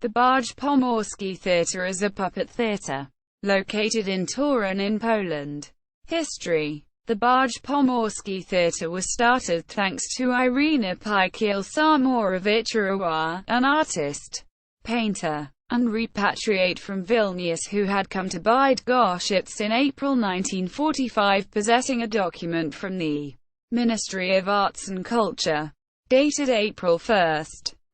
The Baj Pomorski Theatre is a puppet theatre located in Toruń in Poland. History. The Baj Pomorski Theatre was started thanks to Irina Pikiel-Samorovich, an artist, painter, and repatriate from Vilnius who had come to Bydgoszcz in April 1945 possessing a document from the Ministry of Arts and Culture, dated April 1,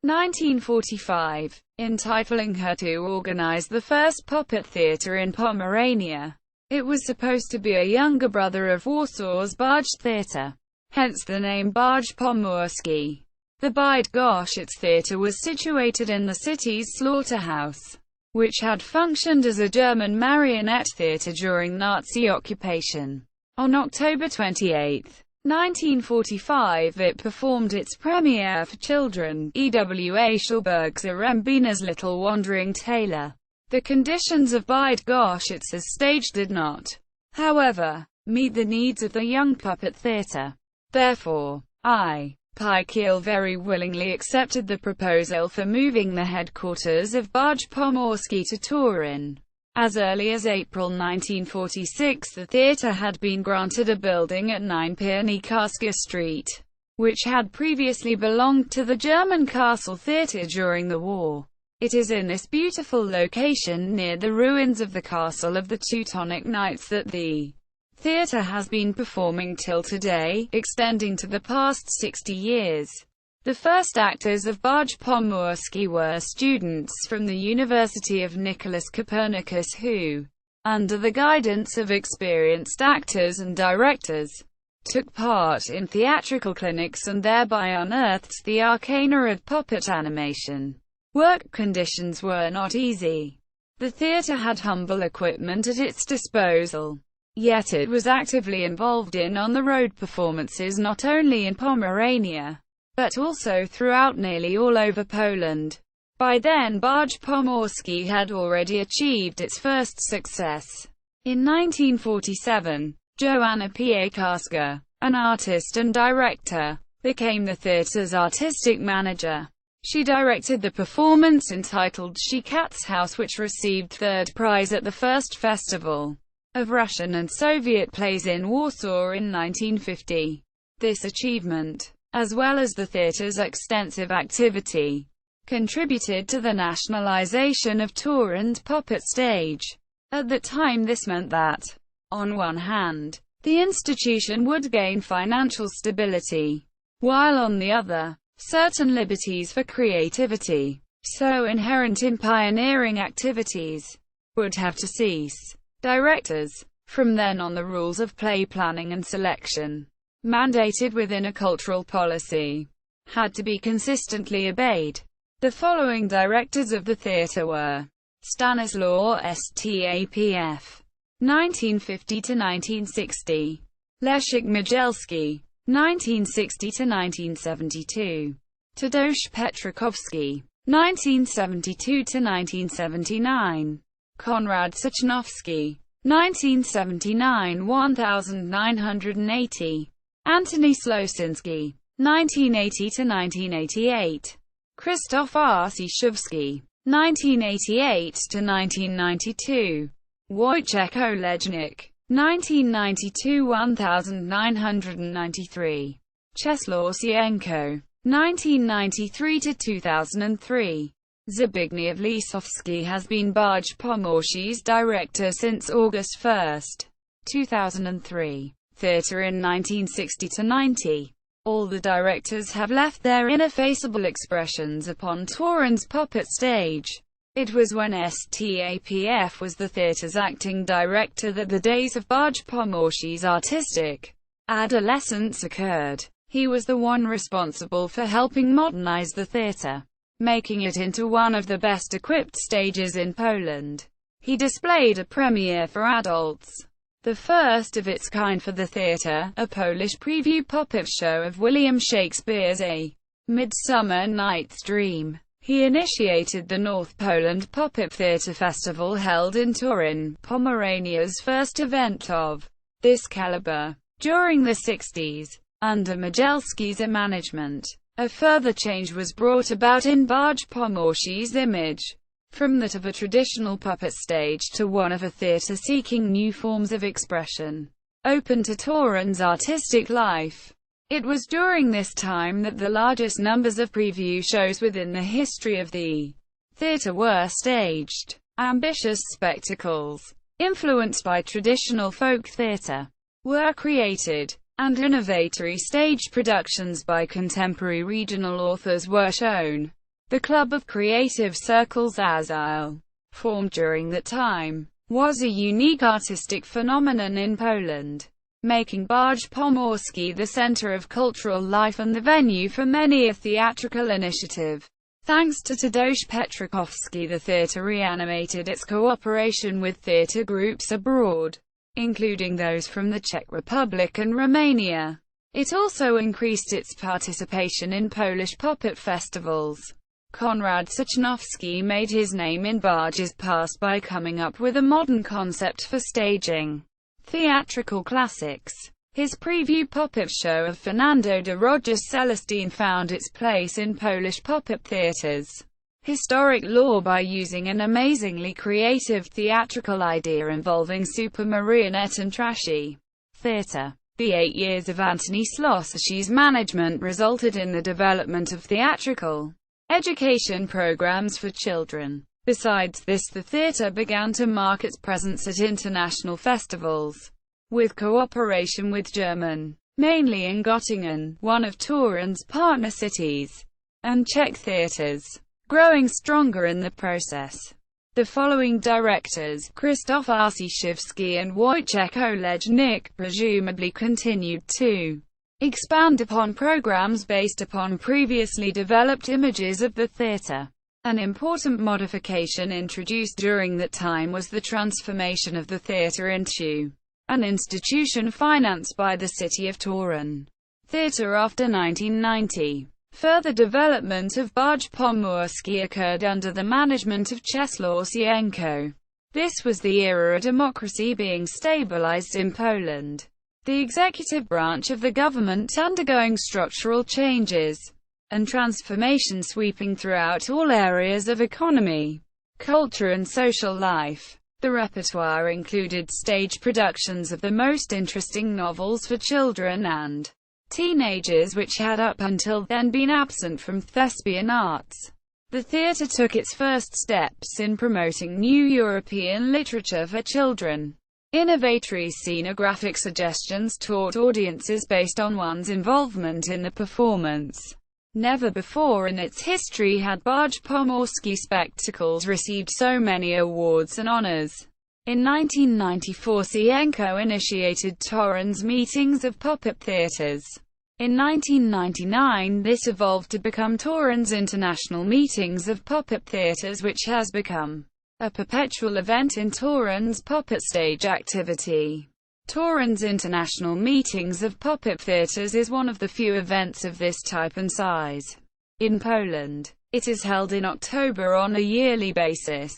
1945, entitling her to organize the first puppet theatre in Pomerania. It was supposed to be a younger brother of Warsaw's Baj Theatre, hence the name Baj Pomorski. The Bydgoszcz Theatre was situated in the city's slaughterhouse, which had functioned as a German marionette theatre during Nazi occupation. On October 28, 1945, it performed its premiere for children, E.W.A. Schulberg's Arembina's Little Wandering Tailor. The conditions of Bydgoszcz's stage did not, however, meet the needs of the young puppet theatre. Therefore, Pikiel very willingly accepted the proposal for moving the headquarters of Baj Pomorski to Toruń. As early as April 1946, the theatre had been granted a building at 9 Piernikaska Street, which had previously belonged to the German Castle Theatre during the war. It is in this beautiful location near the ruins of the Castle of the Teutonic Knights that the theatre has been performing till today, extending to the past 60 years. The first actors of Baj Pomorski were students from the University of Nicholas Copernicus who, under the guidance of experienced actors and directors, took part in theatrical clinics and thereby unearthed the arcana of puppet animation. Work conditions were not easy. The theatre had humble equipment at its disposal, yet it was actively involved in on-the-road performances not only in Pomerania, but also throughout nearly all over Poland. By then Baj Pomorski had already achieved its first success. In 1947, Joanna Piekarska, an artist and director, became the theatre's artistic manager. She directed the performance entitled She Cat's House, which received third prize at the first Festival of Russian and Soviet Plays in Warsaw in 1950. This achievement, as well as the theatre's extensive activity, contributed to the nationalization of Toruń's puppet stage. At the time this meant that, on one hand, the institution would gain financial stability, while on the other, certain liberties for creativity, so inherent in pioneering activities, would have to cease. Directors. From then on, the rules of play planning and selection, mandated within a cultural policy, had to be consistently obeyed. The following directors of the theatre were: Stanislaw Stapf, 1950–1960, Leszek Mogielski, 1960–1972, Tadeusz Petrakowski, 1972–1979, Konrad Sachnowski, 1979–1980, Antoni Slosinski, 1980–1988, Krzysztof Arciszewski, 1988–1992, Wojciech Olejnik, 1992–1993, Czesław Sienko, 1993–2003. Zbigniew Lisowski has been Baj Pomorski's director since August 1, 2003. Theatre in 1960–90. All the directors have left their ineffaceable expressions upon Toruń's puppet stage. It was when Stapf was the theatre's acting director that the days of Baj Pomorski's artistic adolescence occurred. He was the one responsible for helping modernize the theatre, making it into one of the best equipped stages in Poland. He displayed a premiere for adults, the first of its kind for the theatre, a Polish preview puppet show of William Shakespeare's A Midsummer Night's Dream. He initiated the North Poland Puppet Theatre Festival held in Toruń, Pomerania's first event of this caliber. During the 60s, under Mogielski's management, A further change was brought about in Baj Pomorski's image, from that of a traditional puppet stage to one of a theatre seeking new forms of expression, open to Toruń's artistic life. It was during this time that the largest numbers of preview shows within the history of the theatre were staged. Ambitious spectacles, influenced by traditional folk theatre, were created, and innovatory stage productions by contemporary regional authors were shown. The Club of Creative Circles Azile, formed during that time, was a unique artistic phenomenon in Poland, making Baj Pomorski the center of cultural life and the venue for many a theatrical initiative. Thanks to Tadeusz Petrikowski, the theatre reanimated its cooperation with theatre groups abroad, including those from the Czech Republic and Romania. It also increased its participation in Polish puppet festivals. Konrad Sosnowski made his name in Baj's past by coming up with a modern concept for staging theatrical classics. His preview puppet show of Fernando de Rojas Celestine found its place in Polish puppet theatres' historic lore by using an amazingly creative theatrical idea involving super marionette and trashy theatre. The 8 years of Antoni Śloszy's management resulted in the development of theatrical education programs for children. Besides this, the theatre began to mark its presence at international festivals, with cooperation with German, mainly in Göttingen, one of Toruń's partner cities, and Czech theatres, growing stronger in the process. The following directors, Krzysztof Arciszewski and Wojciech Olejnik, presumably continued to expand upon programs based upon previously developed images of the theatre. An important modification introduced during that time was the transformation of the theatre into an institution financed by the city of Toruń. Theatre after 1990. Further development of Baj Pomorski occurred under the management of Czesław Sienko. This was the era of democracy being stabilized in Poland, the executive branch of the government undergoing structural changes and transformation sweeping throughout all areas of economy, culture and social life. The repertoire included stage productions of the most interesting novels for children and teenagers which had up until then been absent from thespian arts. The theatre took its first steps in promoting new European literature for children. Innovatory scenographic suggestions taught audiences based on one's involvement in the performance. Never before in its history had Baj Pomorski spectacles received so many awards and honors. In 1994, Sienko initiated Toruń's meetings of puppet theatres. In 1999, this evolved to become Toruń's International Meetings of Puppet Theatres, which has become a perpetual event in Toruń's puppet stage activity. Toruń's International Meetings of Puppet Theatres is one of the few events of this type and size in Poland. It is held in October on a yearly basis.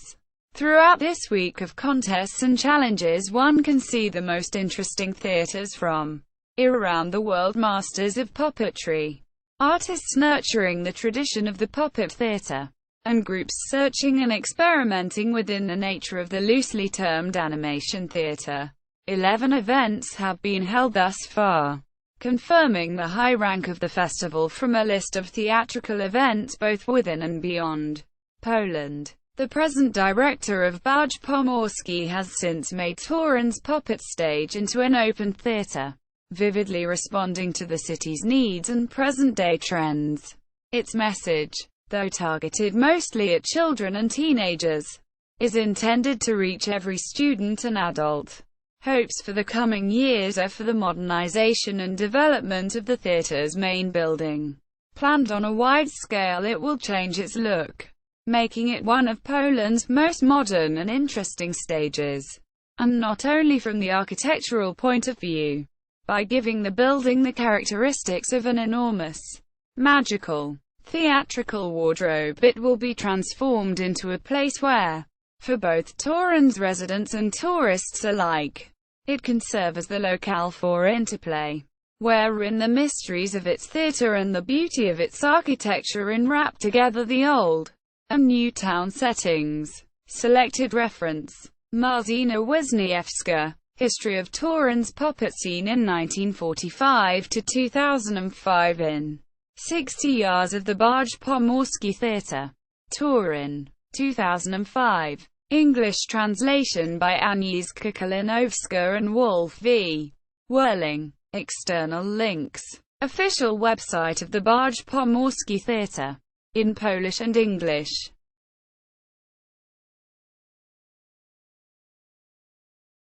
Throughout this week of contests and challenges, one can see the most interesting theatres from around the world, masters of puppetry, artists nurturing the tradition of the puppet theatre, and groups searching and experimenting within the nature of the loosely termed animation theatre. 11 events have been held thus far, confirming the high rank of the festival from a list of theatrical events both within and beyond Poland. The present director of Baj Pomorski has since made Toruń's puppet stage into an open theatre, vividly responding to the city's needs and present-day trends. Its message, though targeted mostly at children and teenagers, is intended to reach every student and adult. Hopes for the coming years are for the modernization and development of the theatre's main building. Planned on a wide scale, it will change its look, making it one of Poland's most modern and interesting stages. And not only from the architectural point of view. By giving the building the characteristics of an enormous, magical, theatrical wardrobe, it will be transformed into a place where, for both Toruń's residents and tourists alike, it can serve as the locale for interplay wherein the mysteries of its theatre and the beauty of its architecture enwrap together the old and new town settings. Selected reference: Marzyna Wisniewska, History of Torun's puppet scene in 1945 to 2005 in 60 Years of the Baj Pomorski Theatre. Toruń, 2005. English translation by Agnieszka Kalinowska and Wolf V. Whirling. External links. Official website of the Baj Pomorski Theatre. In Polish and English.